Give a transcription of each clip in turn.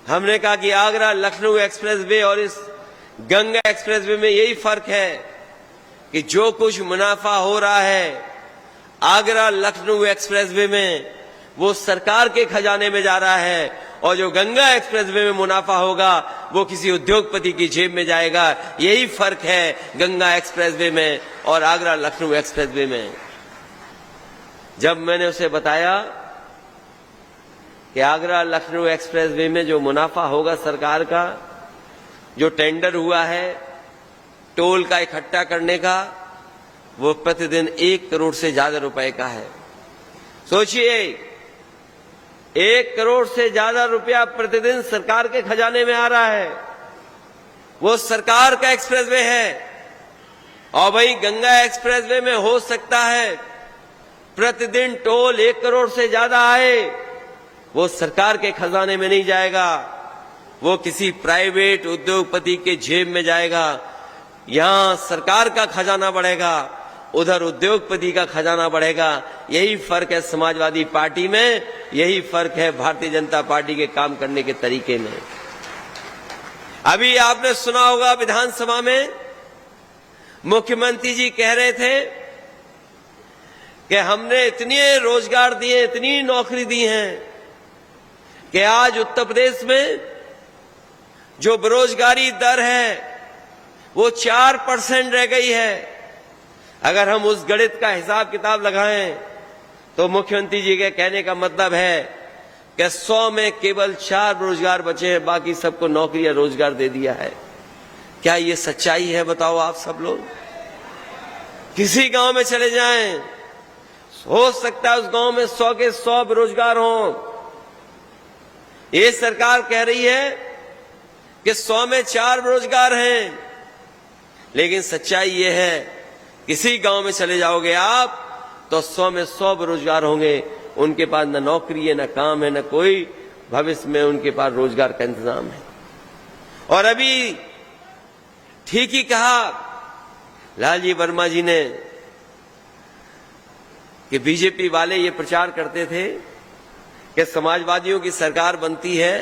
हमने कहा कि आगरा लखनऊ एक्सप्रेसवे और इस गंगा एक्सप्रेसवे में यही फर्क है कि जो कुछ मुनाफा हो रहा है आगरा लखनऊ एक्सप्रेसवे में वो सरकार के खजाने में जा रहा है, और जो गंगा एक्सप्रेसवे में मुनाफा होगा वो किसी उद्योगपति की जेब में जाएगा। यही फर्क है गंगा एक्सप्रेसवे में और आगरा लखनऊ एक्सप्रेसवे में। जब मैंने उसे बताया कि आगरा लखनऊ एक्सप्रेसवे में जो मुनाफा होगा सरकार का, जो टेंडर हुआ है टोल का इकट्ठा करने का, वो प्रतिदिन 1 करोड़ से ज्यादा रुपए का है। सोचिए, 1 करोड़ से ज्यादा रुपया प्रतिदिन सरकार के खजाने में आ रहा है। वो सरकार का एक्सप्रेसवे है। और वही गंगा एक्सप्रेसवे में हो सकता है प्रतिदिन टोल 1 करोड़ से ज्यादा आए, वो सरकार के खजाने में नहीं जाएगा, वो किसी प्राइवेट उद्योगपति के जेब में जाएगा। यहां सरकार का खजाना बढ़ेगा, उधर उद्योगपति का खजाना बढ़ेगा। यही फर्क है समाजवादी पार्टी में, यही फर्क है भारतीय जनता पार्टी के काम करने के तरीके में। अभी आपने सुना होगा विधानसभा में मुख्यमंत्री जी कह रहे थे कि हमने इतने रोजगार दिए, इतनी नौकरी दी हैं कि आज उत्तर प्रदेश में जो बेरोजगारी दर है वो 4% रह गई है। अगर हम उस गणित का हिसाब किताब लगाएं तो मुख्यमंत्री जी के कहने का मतलब है कि 100 में केवल 4 बेरोजगार बचे हैं, बाकी सबको नौकरी या रोजगार दे दिया है। क्या ये सच्चाई है? बताओ आप सब लोग। किसी गांव में चले जाएं, हो सकता है उस गांव में 100 के 100 बेरोजगार हों। ये सरकार कह रही है कि 100 में 4 बेरोजगार हैं, लेकिन सच्चाई ये है किसी गांव में चले जाओगे आप तो 100 में 100 बेरोजगार होंगे। उनके पास न नौकरी है, न काम है, न कोई भविष्य में उनके पास रोजगार का इंतजाम है। और अभी ठीक ही कहा लालजी वर्मा जी ने कि बीजेपी वाले ये प्रचार करते थे कि समाजवादियों की सरकार बनती है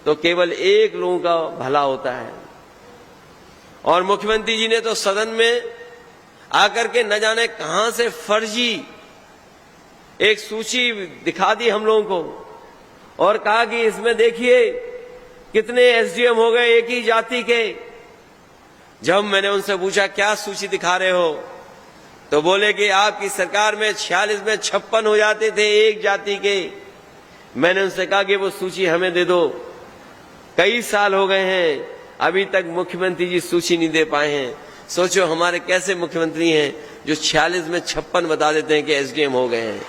तो केवल एक लोगों का भला होता है। और मुख्यमंत्री जी ने तो सदन में आकर के न जाने कहां से फर्जी एक सूची दिखा दी हम लोगों को और कहा कि इसमें देखिए कितने एसडीएम हो गए एक ही जाति के। जब मैंने उनसे पूछा क्या सूची दिखा रहे हो, तो बोले कि आपकी सरकार में 46 में 56 हो जाते थे एक जाति के। मैंने उनसे कहा कि वो सूची हमें दे दो, कई साल हो गए हैं अभी तक मुख्यमंत्री जी सूची नहीं दे पाए हैं। सोचो हमारे कैसे मुख्यमंत्री हैं जो 46 में 56 बता देते हैं कि एसडीएम हो गए हैं।